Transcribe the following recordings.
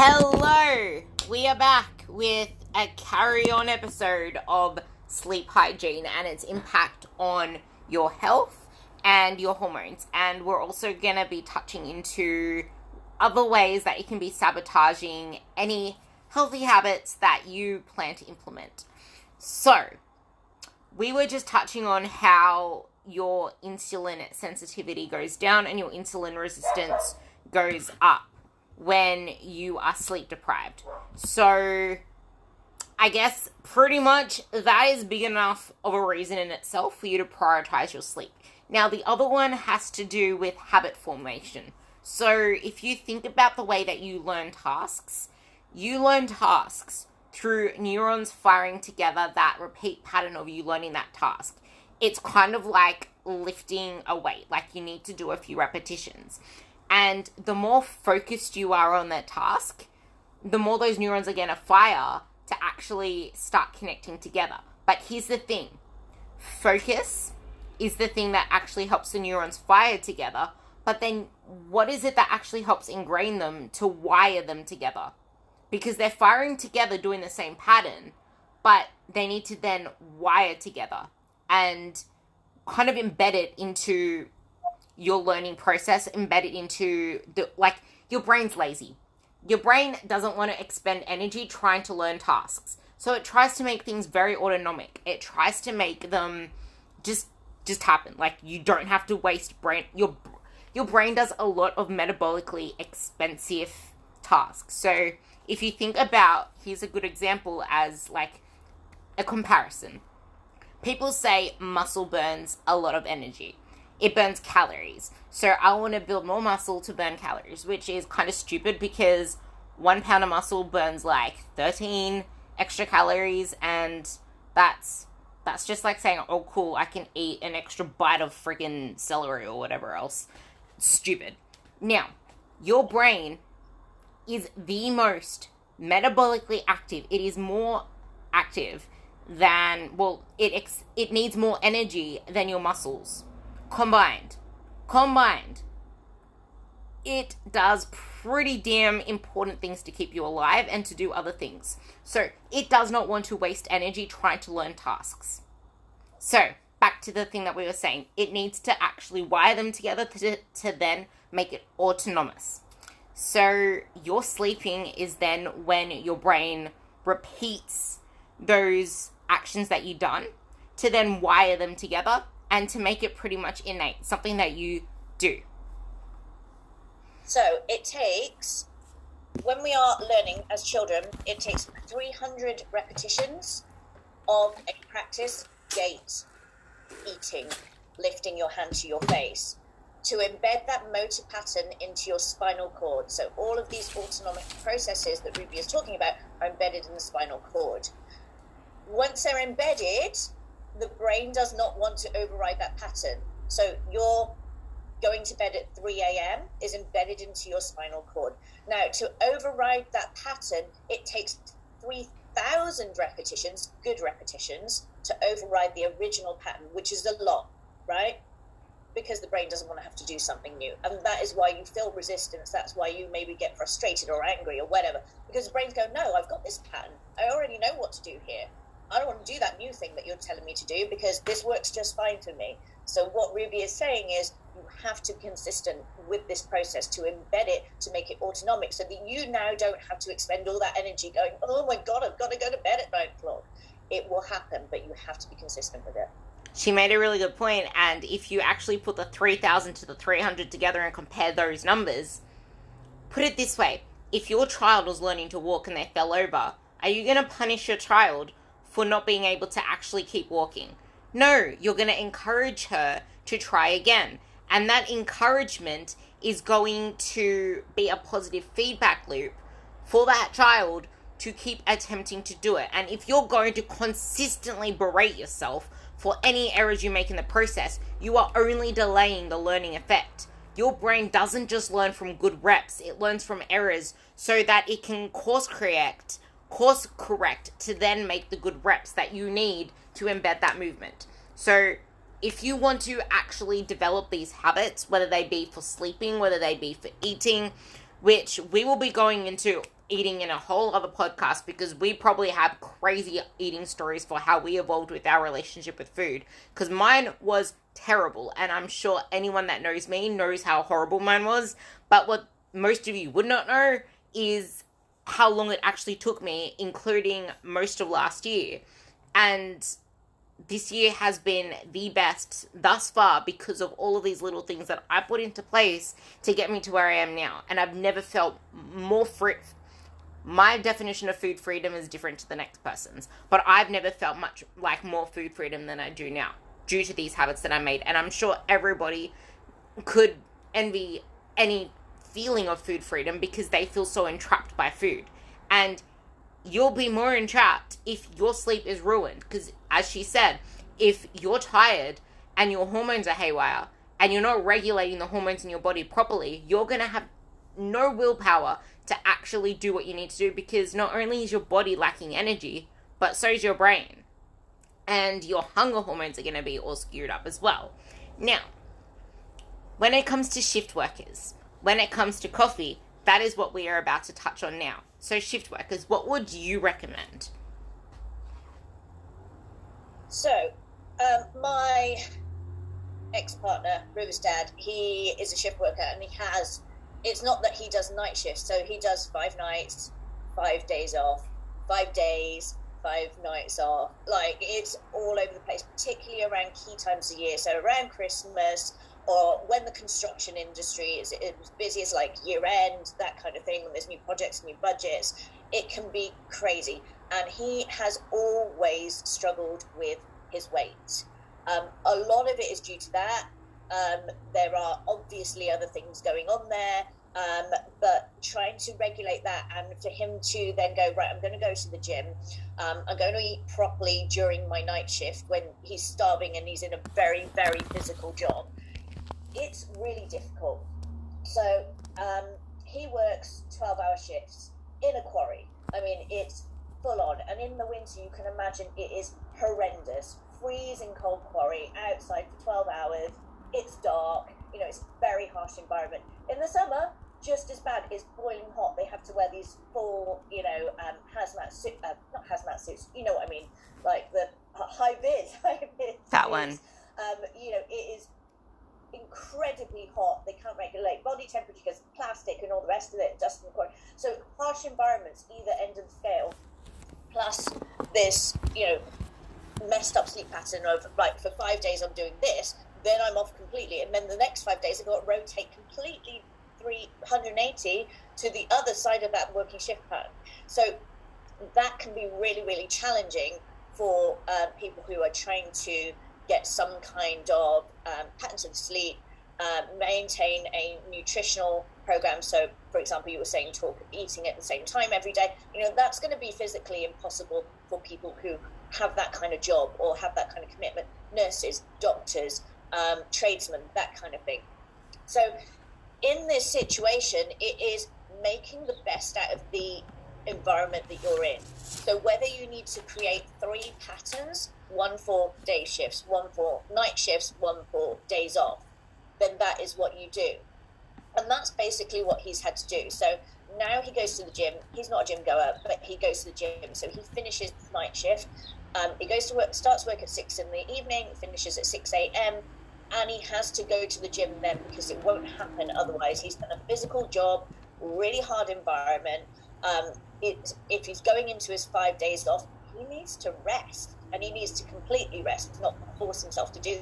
Hello! We are back with a carry-on episode of sleep hygiene and its impact on your health and your hormones. And we're also going to be touching into other ways that you can be sabotaging any healthy habits that you plan to implement. So, we were just touching on how your insulin sensitivity goes down and your insulin resistance goes up when you are sleep deprived. So, I guess pretty much that is big enough of a reason in itself for you to prioritize your sleep. Now, the other one has to do with habit formation. So, if you think about the way that you learn tasks through neurons firing together that repeat pattern of you learning that task. It's kind of like lifting a weight, like you need to do a few repetitions. And the more focused you are on that task, the more those neurons are going to fire to actually start connecting together. But here's the thing. Focus is the thing that actually helps the neurons fire together. But then what is it that actually helps ingrain them to wire them together? Because they're firing together doing the same pattern, but they need to then wire together and kind of embed it into your learning process, embed it into your brain's lazy. Your brain doesn't want to expend energy trying to learn tasks. So it tries to make things very autonomic. It tries to make them just happen. Like, you don't have to waste brain. Your brain does a lot of metabolically expensive tasks. So if you think about, here's a good example as like a comparison. People say muscle burns a lot of energy. It burns calories. So I want to build more muscle to burn calories, which is kind of stupid because 1 pound of muscle burns like 13 extra calories, and that's just like saying, oh cool, I can eat an extra bite of freaking celery or whatever else. Stupid. Now, your brain is the most metabolically active. It is more active than, it needs more energy than your muscles. Combined. It does pretty damn important things to keep you alive and to do other things. So, it does not want to waste energy trying to learn tasks. So, back to the thing that we were saying. It needs to actually wire them together to then make it autonomous. So, your sleeping is then when your brain repeats those actions that you've done to then wire them together and to make it pretty much innate, something that you do. So it takes, when we are learning as children, it takes 300 repetitions of a practice, gait, eating, lifting your hand to your face, to embed that motor pattern into your spinal cord. So all of these autonomic processes that Ruby is talking about are embedded in the spinal cord. Once they're embedded, the brain does not want to override that pattern. So your going to bed at 3 a.m. is embedded into your spinal cord. Now, to override that pattern, it takes 3,000 repetitions, good repetitions, to override the original pattern, which is a lot, right? Because the brain doesn't want to have to do something new. And that is why you feel resistance. That's why you maybe get frustrated or angry or whatever. Because the brain's going, no, I've got this pattern. I already know what to do here. I don't want to do that new thing that you're telling me to do because this works just fine for me. So what Ruby is saying is you have to be consistent with this process to embed it, to make it autonomic so that you now don't have to expend all that energy going, oh my God, I've got to go to bed at 9 o'clock. It will happen, but you have to be consistent with it. She made a really good point, and if you actually put the 3,000 to the 300 together and compare those numbers, put it this way. If your child was learning to walk and they fell over, are you going to punish your child for not being able to actually keep walking? No, you're going to encourage her to try again. And that encouragement is going to be a positive feedback loop for that child to keep attempting to do it. And if you're going to consistently berate yourself for any errors you make in the process, you are only delaying the learning effect. Your brain doesn't just learn from good reps, it learns from errors so that it can course correct to then make the good reps that you need to embed that movement. So if you want to actually develop these habits, whether they be for sleeping, whether they be for eating, which we will be going into eating in a whole other podcast, because we probably have crazy eating stories for how we evolved with our relationship with food, because mine was terrible, and I'm sure anyone that knows me knows how horrible mine was. But what most of you would not know is how long it actually took me, including most of last year. And this year has been the best thus far because of all of these little things that I put into place to get me to where I am now. And I've never felt more free. My definition of food freedom is different to the next person's, but I've never felt much like more food freedom than I do now due to these habits that I made. And I'm sure everybody could envy any feeling of food freedom because they feel so entrapped by food. And you'll be more entrapped if your sleep is ruined, because as she said, if you're tired and your hormones are haywire and you're not regulating the hormones in your body properly, you're going to have no willpower to actually do what you need to do, because not only is your body lacking energy, but so is your brain. And your hunger hormones are going to be all skewed up as well. Now, when it comes to shift workers, when it comes to coffee, that is what we are about to touch on now. So shift workers, what would you recommend? So, my ex-partner, Ruby's dad, he is a shift worker, and it's not that he does night shifts, so he does 5 nights, 5 days off, 5 days, 5 nights off. Like, it's all over the place, particularly around key times of year. So around Christmas, or when the construction industry is as busy as like year end, that kind of thing, when there's new projects, new budgets, it can be crazy. And he has always struggled with his weight. A lot of it is due to that. There are obviously other things going on there, but trying to regulate that, and for him to then go, right, I'm going to go to the gym, I'm going to eat properly during my night shift when he's starving and he's in a very, very physical job. It's really difficult. So he works 12-hour shifts in a quarry. I mean, it's full on. And in the winter, you can imagine it is horrendous. Freezing cold quarry, outside for 12 hours. It's dark. You know, it's a very harsh environment. In the summer, just as bad. It's boiling hot. They have to wear these full, hazmat suit, not hazmat suits, you know what I mean, like the high vis. That one. It is incredibly hot. They can't regulate body temperature because of plastic and all the rest of it, dust and quarry. So harsh environments, either end of the scale, plus this, messed up sleep pattern of, right, for 5 days I'm doing this, then I'm off completely, and then the next 5 days I've got to rotate completely 380 to the other side of that working shift pattern. So that can be really, really challenging for people who are trying to get some kind of patterns of sleep, maintain a nutritional program. So, for example, you were saying eating at the same time every day. That's going to be physically impossible for people who have that kind of job or have that kind of commitment. Nurses, doctors, tradesmen, that kind of thing. So in this situation, it is making the best out of the environment that you're in. So whether you need to create 3 patterns, one for day shifts, one for night shifts, one for days off, then that is what you do. And that's basically what he's had to do. So now he goes to the gym. He's not a gym goer, but he goes to the gym. So he finishes the night shift. He goes to work, starts work at 6 in the evening, finishes at 6 a.m. And he has to go to the gym then, because it won't happen otherwise. He's done a physical job, really hard environment. If he's going into his 5 days off, he needs to rest, and he needs to completely rest, not force himself to do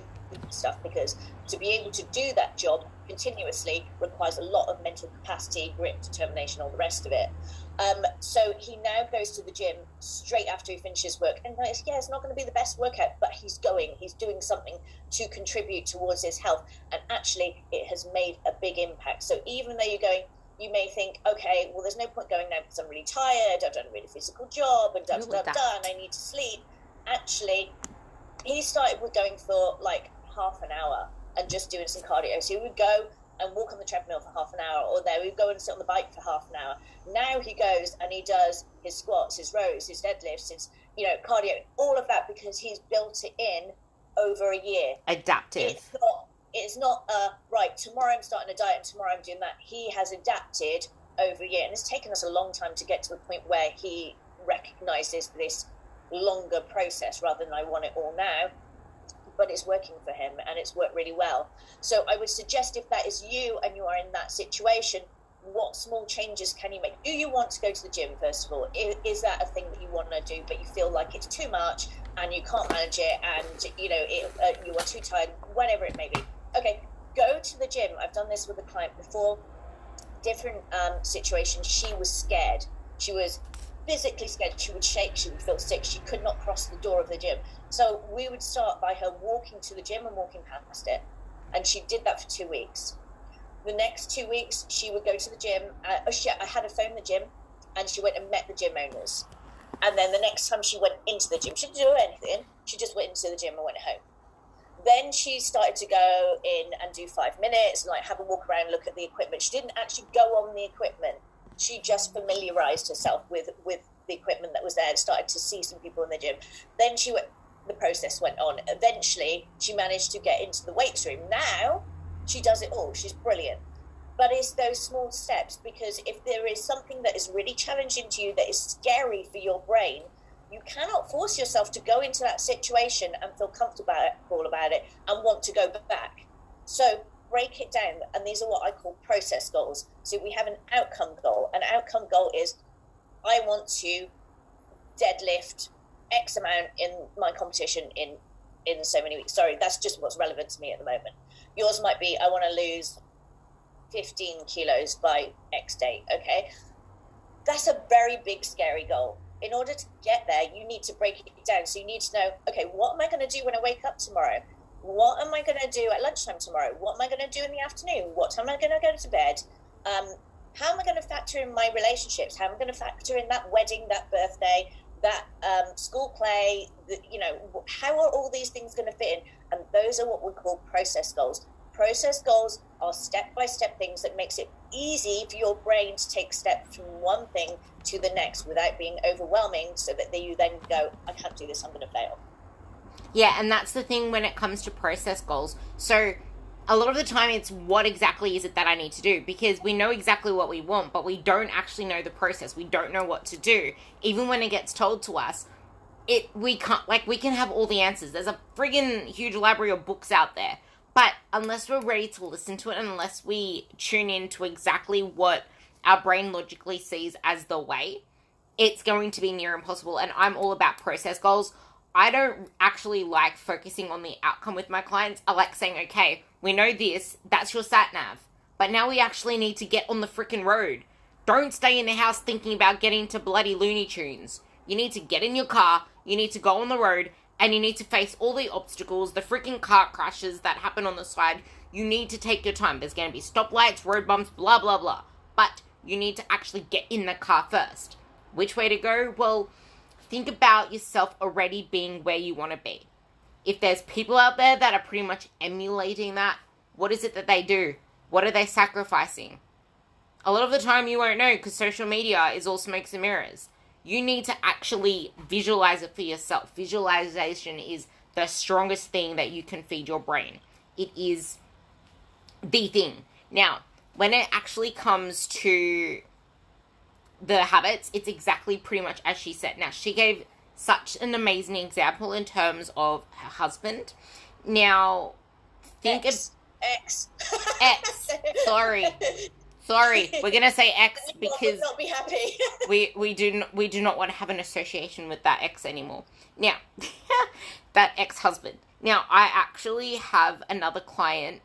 stuff, because to be able to do that job continuously requires a lot of mental capacity, grit, determination, all the rest of it. So he now goes to the gym straight after he finishes work, and it's not going to be the best workout, but he's doing something to contribute towards his health, and actually it has made a big impact. So even though you may think, okay, well, there's no point going now because I'm really tired, I've done a really physical job, and and I need to sleep. Actually, he started with going for like half an hour and just doing some cardio. So he would go and walk on the treadmill for half an hour, or there we would go and sit on the bike for half an hour. Now he goes and he does his squats, his rows, his deadlifts, his cardio, all of that, because he's built it in over a year. Adaptive. It's not right, tomorrow I'm starting a diet and tomorrow I'm doing that. He has adapted over a year. And it's taken us a long time to get to the point where he recognizes this longer process rather than I want it all now. But it's working for him, and it's worked really well. So I would suggest, if that is you and you are in that situation, what small changes can you make? Do you want to go to the gym, first of all? Is that a thing that you want to do, but you feel like it's too much and you can't manage it, and you are too tired, whatever it may be? Okay, go to the gym. I've done this with a client before. Different situations. She was scared. She was physically scared. She would shake. She would feel sick. She could not cross the door of the gym. So we would start by her walking to the gym and walking past it. And she did that for 2 weeks. The next 2 weeks, she would go to the gym. I had her phone the gym, and she went and met the gym owners. And then the next time she went into the gym, she didn't do anything. She just went into the gym and went home. Then she started to go in and do 5 minutes, and like have a walk around, look at the equipment. She didn't actually go on the equipment. She just familiarized herself with the equipment that was there and started to see some people in the gym. Then the process went on. Eventually, she managed to get into the weights room. Now, she does it all. She's brilliant. But it's those small steps, because if there is something that is really challenging to you, that is scary for your brain, you cannot force yourself to go into that situation and feel comfortable about it and want to go back. So break it down. And these are what I call process goals. So we have an outcome goal. An outcome goal is, I want to deadlift X amount in my competition in so many weeks. Sorry, that's just what's relevant to me at the moment. Yours might be, I want to lose 15 kilos by X date. Okay, that's a very big, scary goal. In order to get there, you need to break it down. So you need to know, okay, what am I going to do when I wake up tomorrow? What am I going to do at lunchtime tomorrow? What am I going to do in the afternoon? What time am I going to go to bed? How am I going to factor in my relationships? How am I going to factor in that wedding, that birthday, that school play? How are all these things going to fit in? And those are what we call process goals. Process goals are step-by-step things that makes it easy for your brain to take steps from one thing to the next without being overwhelming, so that you then go, I can't do this, I'm going to fail. Yeah, and that's the thing when it comes to process goals. So a lot of the time it's, what exactly is it that I need to do? Because we know exactly what we want, but we don't actually know the process. We don't know what to do. Even when it gets told to us, we can have all the answers. There's a friggin' huge library of books out there. But unless we're ready to listen to it, and unless we tune in to exactly what our brain logically sees as the way, it's going to be near impossible. And I'm all about process goals. I don't actually like focusing on the outcome with my clients. I like saying, okay, we know this, that's your sat nav. But now we actually need to get on the frickin' road. Don't stay in the house thinking about getting to bloody Looney Tunes. You need to get in your car, you need to go on the road, and you need to face all the obstacles, the freaking car crashes that happen on the side. You need to take your time. There's going to be stoplights, road bumps, blah, blah, blah. But you need to actually get in the car first. Which way to go? Well, think about yourself already being where you want to be. If there's people out there that are pretty much emulating that, what is it that they do? What are they sacrificing? A lot of the time you won't know, because social media is all smokes and mirrors. You need to actually visualize it for yourself. Visualization is the strongest thing that you can feed your brain. It is the thing. Now, when it actually comes to the habits, it's exactly pretty much as she said. Now, she gave such an amazing example in terms of her husband. Now, think of... X. Sorry, we're gonna say X because not be happy. we do not want to have an association with that ex anymore. Now, that ex-husband. Now, I actually have another client,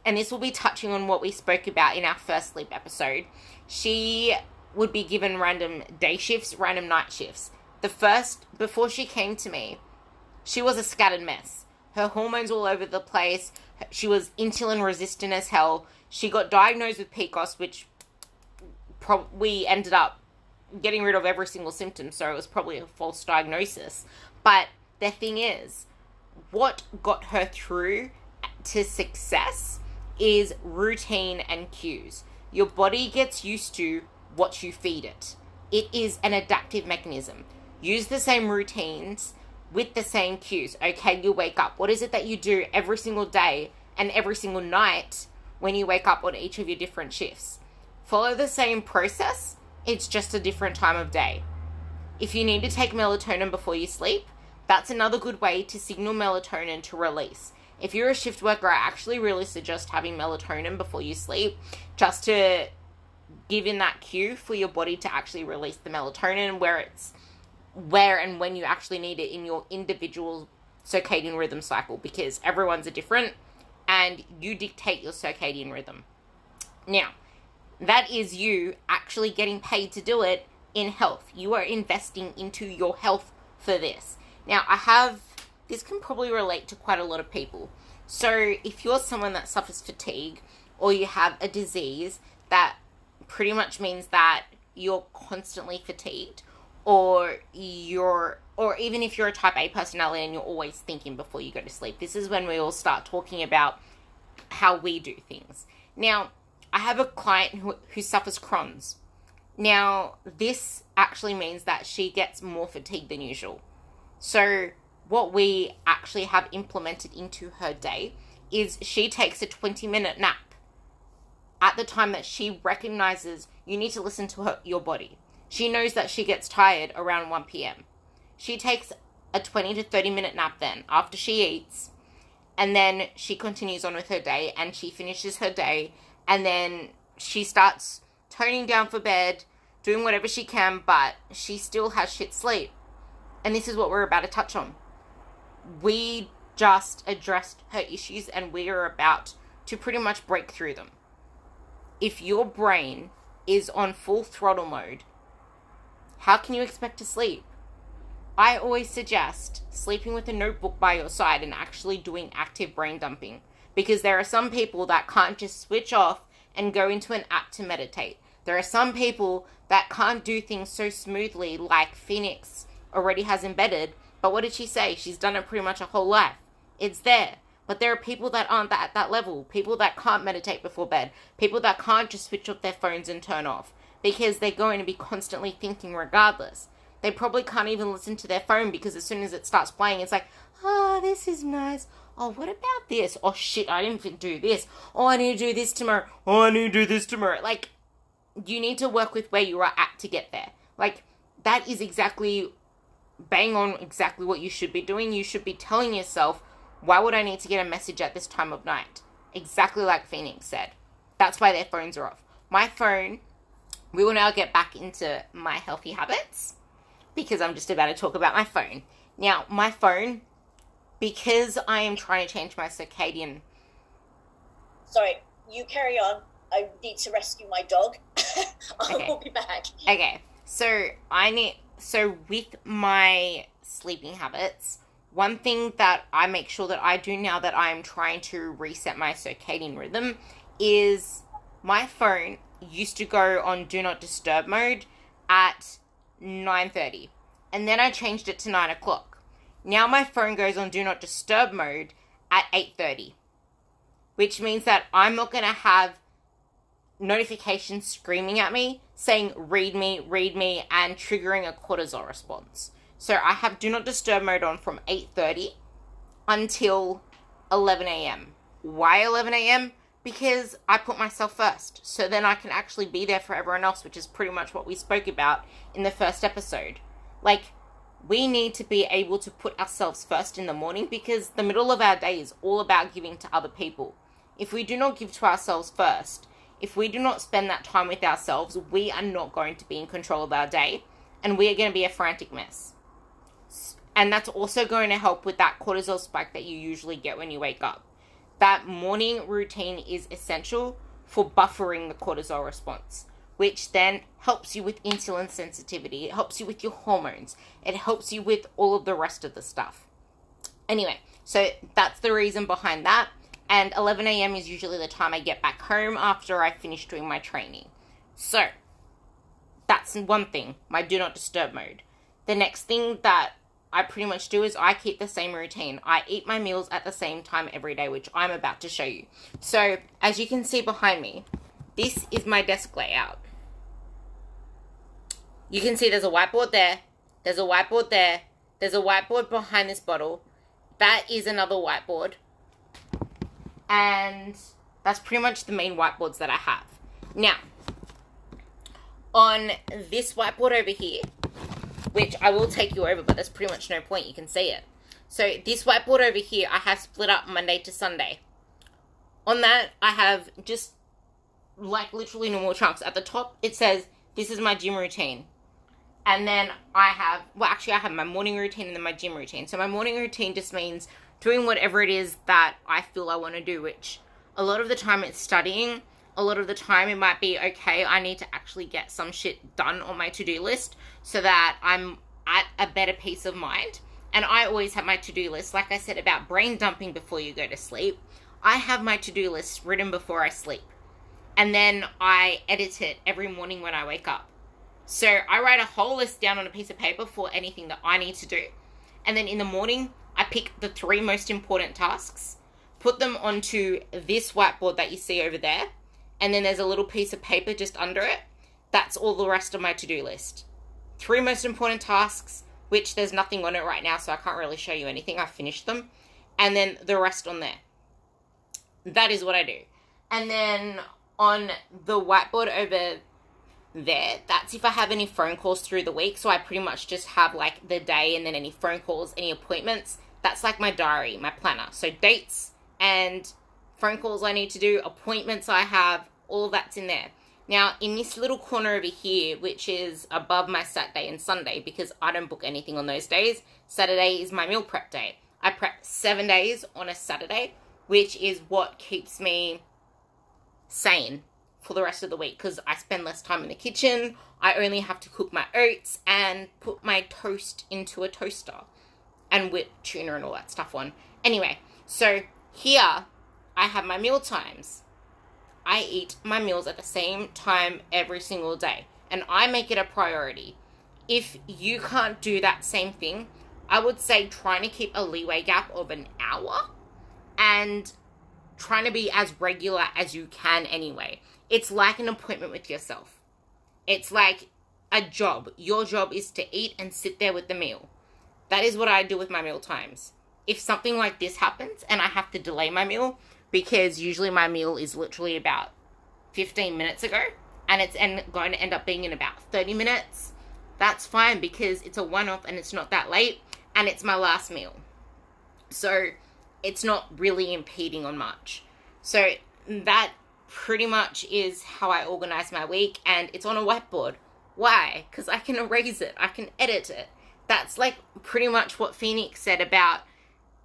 and this will be touching on what we spoke about in our first sleep episode. She would be given random day shifts, random night shifts. Before she came to me, she was a scattered mess. Her hormones all over the place. She was insulin resistant as hell. She got diagnosed with PCOS, which we ended up getting rid of every single symptom, so it was probably a false diagnosis. But the thing is, what got her through to success is routine and cues. Your body gets used to what you feed it. It is an adaptive mechanism. Use the same routines with the same cues. Okay, you wake up. What is it that you do every single day and every single night when you wake up on each of your different shifts? Follow the same process, it's just a different time of day. If you need to take melatonin before you sleep, that's another good way to signal melatonin to release. If you're a shift worker, I actually really suggest having melatonin before you sleep, just to give in that cue for your body to actually release the melatonin where and when you actually need it in your individual circadian rhythm cycle, because everyone's are different and you dictate your circadian rhythm. Now, that is you actually getting paid to do it in health. You are investing into your health for this. Now, this can probably relate to quite a lot of people. So if you're someone that suffers fatigue, or you have a disease that pretty much means that you're constantly fatigued, or even if you're a type A personality and you're always thinking before you go to sleep, this is when we all start talking about how we do things. Now, I have a client who suffers Crohn's. Now, this actually means that she gets more fatigue than usual. So what we actually have implemented into her day is she takes a 20-minute nap at the time that she recognizes you need to listen to your body. She knows that she gets tired around 1 p.m. She takes a 20 to 30-minute nap then after she eats, and then she continues on with her day, and she finishes her day, and then she starts toning down for bed, doing whatever she can, but she still has shit sleep. And this is what we're about to touch on. We just addressed her issues, and we are about to pretty much break through them. If your brain is on full throttle mode, how can you expect to sleep? I always suggest sleeping with a notebook by your side and actually doing active brain dumping, because there are some people that can't just switch off and go into an app to meditate. There are some people that can't do things so smoothly like Phoenix already has embedded, but what did she say? She's done it pretty much her whole life. It's there. But there are people that aren't at that level, people that can't meditate before bed, people that can't just switch off their phones and turn off, because they're going to be constantly thinking regardless. They probably can't even listen to their phone, because as soon as it starts playing, it's like, oh, this is nice. Oh, what about this? Oh, shit, I didn't do this. Oh, I need to do this tomorrow. Oh, I need to do this tomorrow. Like, you need to work with where you are at to get there. Like, that is exactly bang on exactly what you should be doing. You should be telling yourself, why would I need to get a message at this time of night? Exactly like Phoenix said. That's why their phones are off. My phone, we will now get back into my healthy habits, because I'm just about to talk about my phone. Now, my phone, because I am trying to change my circadian... Sorry, you carry on. I need to rescue my dog. I will be back. Okay, so with my sleeping habits, one thing that I make sure that I do now that I'm trying to reset my circadian rhythm is my phone used to go on Do Not Disturb mode at 9:30. And then I changed it to 9 o'clock. Now my phone goes on Do Not Disturb mode at 8:30. Which means that I'm not going to have notifications screaming at me saying read me, and triggering a cortisol response. So I have Do Not Disturb mode on from 8:30 until 11 a.m. Why 11 a.m.? Because I put myself first. So then I can actually be there for everyone else, which is pretty much what we spoke about in the first episode. Like, we need to be able to put ourselves first in the morning, because the middle of our day is all about giving to other people. If we do not give to ourselves first, if we do not spend that time with ourselves, we are not going to be in control of our day, and we are going to be a frantic mess. And that's also going to help with that cortisol spike that you usually get when you wake up. That morning routine is essential for buffering the cortisol response, which then helps you with insulin sensitivity. It helps you with your hormones. It helps you with all of the rest of the stuff. Anyway, so that's the reason behind that. And 11 a.m. is usually the time I get back home after I finish doing my training. So, that's one thing, my Do Not Disturb mode. The next thing that I pretty much do is I keep the same routine. I eat my meals at the same time every day, which I'm about to show you. So, as you can see behind me, this is my desk layout. You can see there's a whiteboard there, there's a whiteboard there, there's a whiteboard behind this bottle. That is another whiteboard. And that's pretty much the main whiteboards that I have. Now, on this whiteboard over here, which I will take you over, but there's pretty much no point, you can see it. So this whiteboard over here, I have split up Monday to Sunday. On that, I have just like literally normal chunks. At the top, it says, this is my gym routine. And then I have my morning routine and then my gym routine. So my morning routine just means doing whatever it is that I feel I want to do, which a lot of the time it's studying. A lot of the time it might be, okay, I need to actually get some shit done on my to-do list so that I'm at a better peace of mind. And I always have my to-do list. Like I said about brain dumping before you go to sleep, I have my to-do list written before I sleep. And then I edit it every morning when I wake up. So I write a whole list down on a piece of paper for anything that I need to do. And then in the morning, I pick the 3 most important tasks, put them onto this whiteboard that you see over there. And then there's a little piece of paper just under it. That's all the rest of my to-do list. 3 most important tasks, which there's nothing on it right now, so I can't really show you anything. I've finished them. And then the rest on there. That is what I do. And then on the whiteboard over there, that's if I have any phone calls through the week. So I pretty much just have like the day and then any phone calls, any appointments. That's like my diary, my planner. So dates and phone calls I need to do, appointments I have, all that's in there. Now, in this little corner over here, which is above my Saturday and Sunday, because I don't book anything on those days, Saturday is my meal prep day. I prep 7 days on a Saturday, which is what keeps me sane for the rest of the week, because I spend less time in the kitchen. I only have to cook my oats and put my toast into a toaster and whip tuna and all that stuff on. Anyway, so here I have my meal times. I eat my meals at the same time every single day, and I make it a priority. If you can't do that same thing, I would say trying to keep a leeway gap of an hour and trying to be as regular as you can anyway. It's like an appointment with yourself. It's like a job. Your job is to eat and sit there with the meal. That is what I do with my meal times. If something like this happens and I have to delay my meal, because usually my meal is literally about 15 minutes ago and it's going to end up being in about 30 minutes, that's fine, because it's a one-off and it's not that late and it's my last meal. So it's not really impeding on much. So that pretty much is how I organize my week, and it's on a whiteboard. Why? Because I can erase it. I can edit it. That's like pretty much what Phoenix said about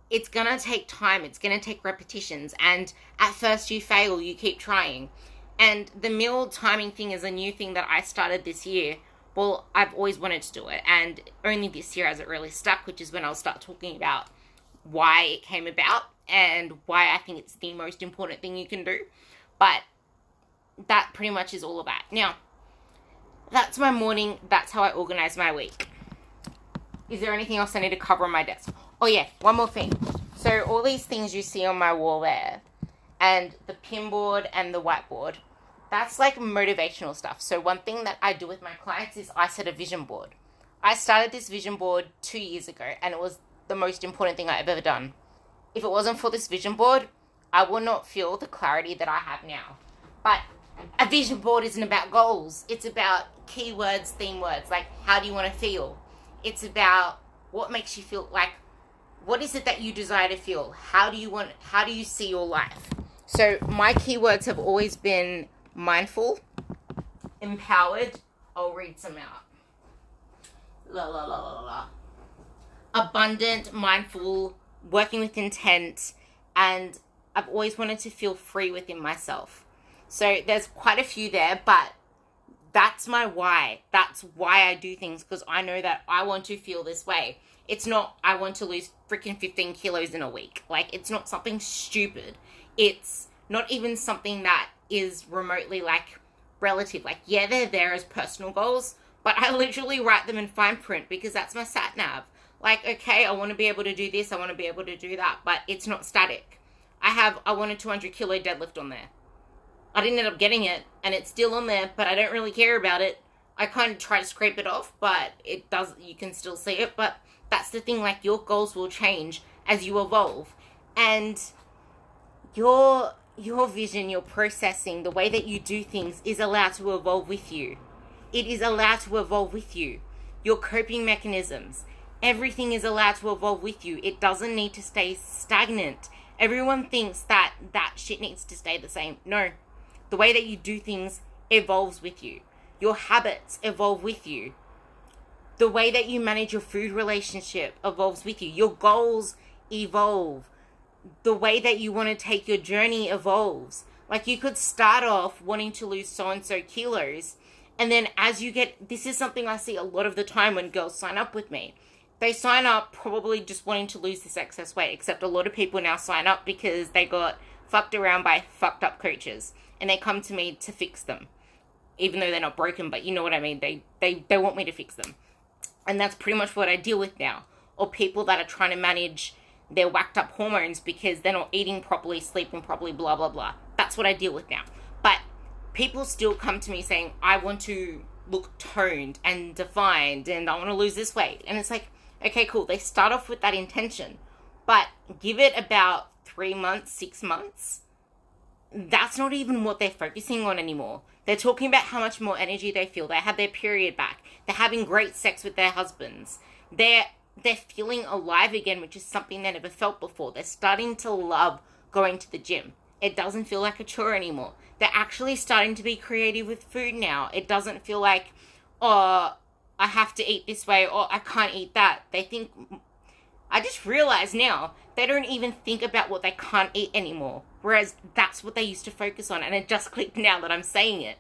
it's going to take time. It's going to take repetitions. And at first you fail, you keep trying. And the meal timing thing is a new thing that I started this year. Well, I've always wanted to do it. And only this year has it really stuck, which is when I'll start talking about why it came about and why I think it's the most important thing you can do. But that pretty much is all of that. Now, that's my morning. That's how I organize my week. Is there anything else I need to cover on my desk? Oh yeah, one more thing. So all these things you see on my wall there, and the pinboard and the whiteboard, that's like motivational stuff. So one thing that I do with my clients is I set a vision board. I started this vision board 2 years ago, and it was the most important thing I've ever done. If it wasn't for this vision board, I would not feel the clarity that I have now. But a vision board isn't about goals. It's about keywords, theme words, like how do you want to feel? It's about what makes you feel like, what is it that you desire to feel? How do you see your life? So my keywords have always been mindful, empowered. I'll read some out. La la la la la. Abundant, mindful, working with intent, and I've always wanted to feel free within myself. So there's quite a few there, but that's my why. That's why I do things, because I know that I want to feel this way. It's not, I want to lose freaking 15 kilos in a week. Like, it's not something stupid. It's not even something that is remotely, like, relative. Like, yeah, they're there as personal goals, but I literally write them in fine print because that's my sat nav. Like, okay, I want to be able to do this, I want to be able to do that, but it's not static. I want a 200 kilo deadlift on there. I didn't end up getting it, and it's still on there, but I don't really care about it. I kind of try to scrape it off, but it does, you can still see it. But that's the thing, like, your goals will change as you evolve. And your vision, your processing, the way that you do things is allowed to evolve with you. it is allowed to evolve with you. Your coping mechanisms, everything is allowed to evolve with you. It doesn't need to stay stagnant. Everyone thinks that shit needs to stay the same. No. The way that you do things evolves with you. Your habits evolve with you. The way that you manage your food relationship evolves with you. Your goals evolve. The way that you want to take your journey evolves. Like, you could start off wanting to lose so-and-so kilos, and then as you get, this is something I see a lot of the time when girls sign up with me. They sign up probably just wanting to lose this excess weight, except a lot of people now sign up because they got fucked around by fucked up coaches, and they come to me to fix them. Even though they're not broken, but you know what I mean. They want me to fix them. And that's pretty much what I deal with now. Or people that are trying to manage their whacked up hormones because they're not eating properly, sleeping properly, blah, blah, blah. That's what I deal with now. But people still come to me saying, I want to look toned and defined and I want to lose this weight. And it's like, okay, cool. They start off with that intention. But give it about 3 months, 6 months. That's not even what they're focusing on anymore. They're talking about how much more energy they feel. They have their period back. They're having great sex with their husbands. They're feeling alive again, which is something they never felt before. They're starting to love going to the gym. It doesn't feel like a chore anymore. They're actually starting to be creative with food now. It doesn't feel like, oh, I have to eat this way, or I can't eat that. They think, I just realize now, they don't even think about what they can't eat anymore. Whereas that's what they used to focus on. And it just clicked now that I'm saying it.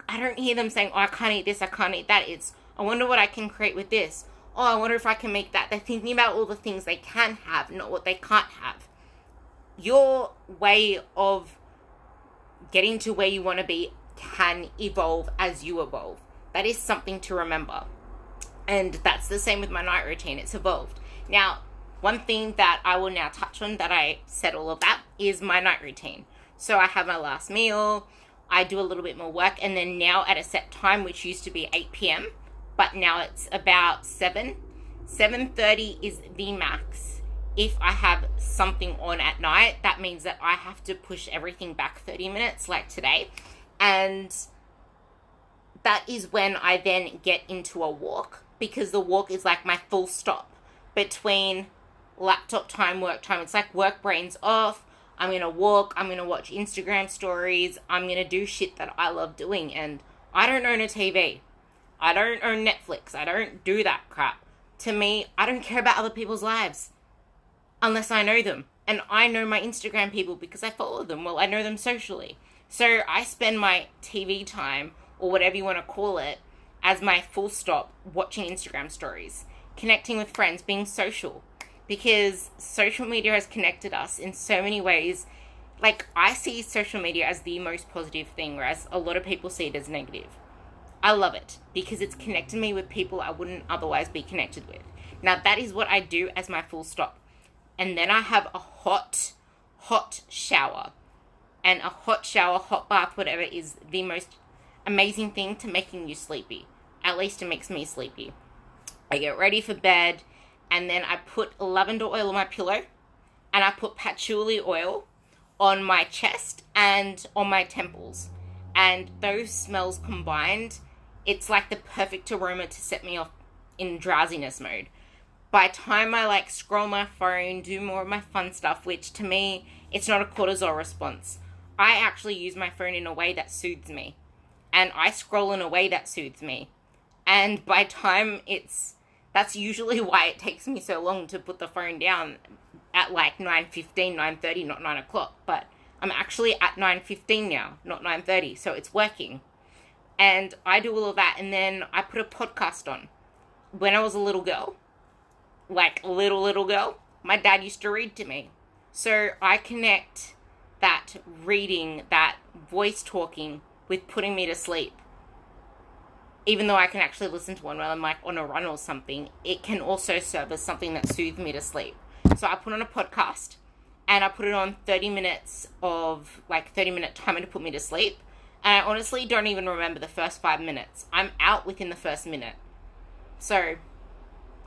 I don't hear them saying, oh, I can't eat this, I can't eat that. It's, I wonder what I can create with this. Oh, I wonder if I can make that. They're thinking about all the things they can have, not what they can't have. Your way of getting to where you want to be can evolve as you evolve. That is something to remember. And that's the same with my night routine. It's evolved. Now, one thing that I will now touch on that I said all of that is my night routine. So I have my last meal, I do a little bit more work, and then now at a set time, which used to be 8 p.m., but now it's about 7. 7:30 is the max. If I have something on at night, that means that I have to push everything back 30 minutes like today. And that is when I then get into a walk, because the walk is like my full stop between laptop time, work time. It's like work brain's off. I'm going to walk. I'm going to watch Instagram stories. I'm going to do shit that I love doing. And I don't own a TV. I don't own Netflix. I don't do that crap. To me, I don't care about other people's lives unless I know them. And I know my Instagram people because I follow them. Well, I know them socially. So I spend my TV time, or whatever you want to call it, as my full stop watching Instagram stories, connecting with friends, being social. Because social media has connected us in so many ways. Like, I see social media as the most positive thing, whereas a lot of people see it as negative. I love it because it's connected me with people I wouldn't otherwise be connected with. Now, that is what I do as my full stop. And then I have a hot shower. And a hot shower, hot bath, whatever, is the most amazing thing to making you sleepy. At least it makes me sleepy. I get ready for bed, and then I put lavender oil on my pillow, and I put patchouli oil on my chest and on my temples. And those smells combined, it's like the perfect aroma to set me off in drowsiness mode. By the time I scroll my phone, do more of my fun stuff, which to me, it's not a cortisol response. I actually use my phone in a way that soothes me. And I scroll in a way that soothes me. And by time that's usually why it takes me so long to put the phone down at 9:15, 9:30, not 9 o'clock. But I'm actually at 9:15 now, not 9:30. So it's working. And I do all of that. And then I put a podcast on. When I was a little girl, little girl, my dad used to read to me. So I connect that reading, that voice talking, with putting me to sleep. Even though I can actually listen to one while I'm on a run or something, it can also serve as something that soothes me to sleep. So I put on a podcast, and I put it on 30 minutes of 30-minute timer to put me to sleep. And I honestly don't even remember the first 5 minutes. I'm out within the first minute. So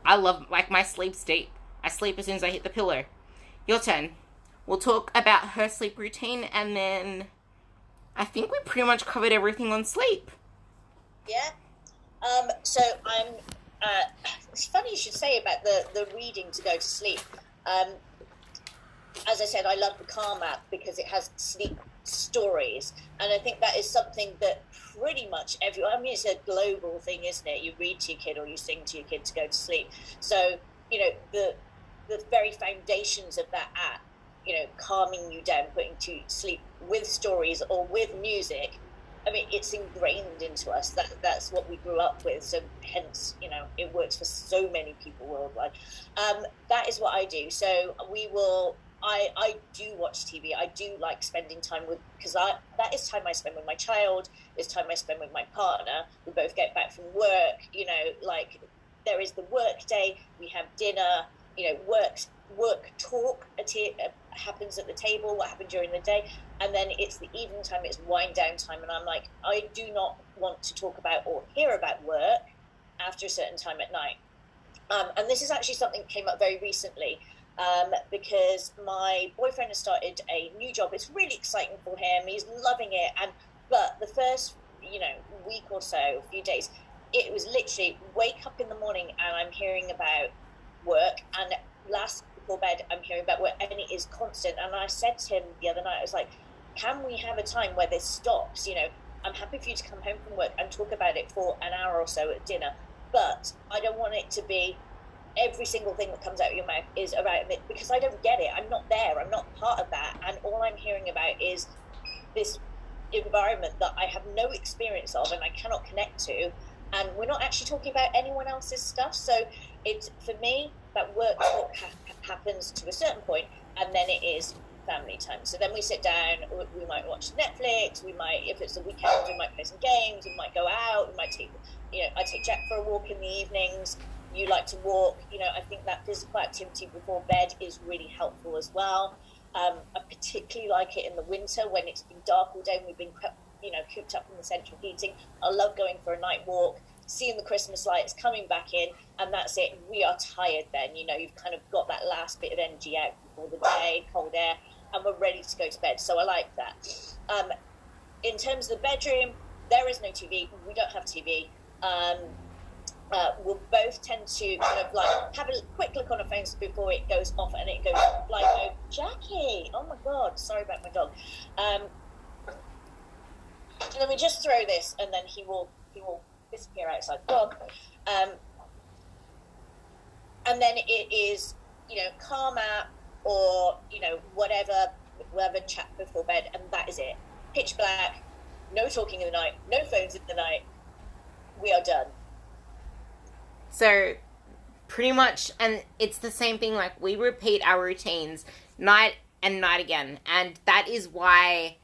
I love, my sleep's deep. I sleep as soon as I hit the pillow. Your turn. We'll talk about her sleep routine, and then I think we pretty much covered everything on sleep. Yeah, So I'm. It's funny you should say about the reading to go to sleep. As I said, I love the Calm app because it has sleep stories, and I think that is something that pretty much everyone. I mean, it's a global thing, isn't it? You read to your kid or you sing to your kid to go to sleep. So the very foundations of that app, calming you down, putting to sleep with stories or with music. I mean, it's ingrained into us. That's what we grew up with. So hence, it works for so many people worldwide. That is what I do. So I do watch TV. I do like spending time because that is time I spend with my child. It's time I spend with my partner. We both get back from work. Like there is the work day. We have dinner. Work talk happens at the table. What happened during the day, and then it's the evening time. It's wind down time, and I'm like, I do not want to talk about or hear about work after a certain time at night. And this is actually something that came up very recently. Because my boyfriend has started a new job. It's really exciting for him. He's loving it. But the first, week or so, a few days, it was literally wake up in the morning and I'm hearing about work, and last before bed I'm hearing about work, and it is constant. And I said to him the other night, I was like, can we have a time where this stops? I'm happy for you to come home from work and talk about it for an hour or so at dinner, but I don't want it to be every single thing that comes out of your mouth is about it, because I don't get it. I'm not there. I'm not part of that. And all I'm hearing about is this environment that I have no experience of and I cannot connect to. And we're not actually talking about anyone else's stuff. So for me, that work talk happens to a certain point, and then it is family time. So then we sit down, we might watch Netflix, we might, if it's the weekend, we might play some games, we might go out, we might take, I take Jack for a walk in the evenings. You like to walk, I think that physical activity before bed is really helpful as well. I particularly like it in the winter when it's been dark all day and we've been, cooped up in the central heating. I love going for a night walk, seeing the Christmas lights, coming back in, and that's it. We are tired then, you've kind of got that last bit of energy out before the day, cold air, and we're ready to go to bed. So I like that. In terms of the bedroom, there is no TV. We don't have TV. We'll both tend to kind of like have a quick look on our phones before it goes off, and it goes like, oh, Jackie, oh my God, sorry about my dog. Let me just throw this, and then he will disappear outside the dog. And then it is, Calm app or, whatever chat before bed, and that is it. Pitch black, no talking in the night, no phones in the night. We are done. So, pretty much, and it's the same thing, like, we repeat our routines night and night again, and that is why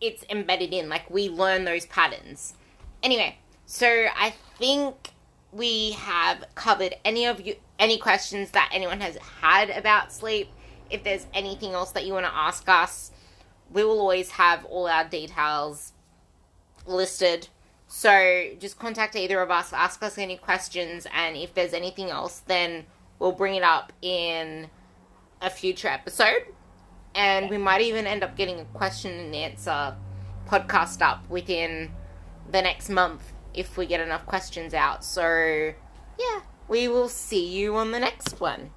it's embedded in, like, we learn those patterns. Anyway, so I think we have covered any questions that anyone has had about sleep. If there's anything else that you want to ask us, we will always have all our details listed. So just contact either of us, ask us any questions, and if there's anything else, then we'll bring it up in a future episode. And we might even end up getting a question and answer podcast up within the next month if we get enough questions out. So, yeah, we will see you on the next one.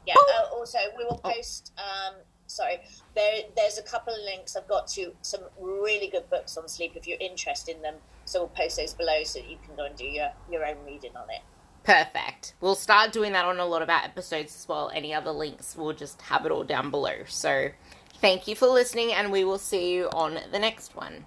Yeah, also, we will post... there's a couple of links I've got to some really good books on sleep if you're interested in them. So we'll post those below so that you can go and do your own reading on it. Perfect. We'll start doing that on a lot of our episodes as well. Any other links, we'll just have it all down below. So thank you for listening, and we will see you on the next one.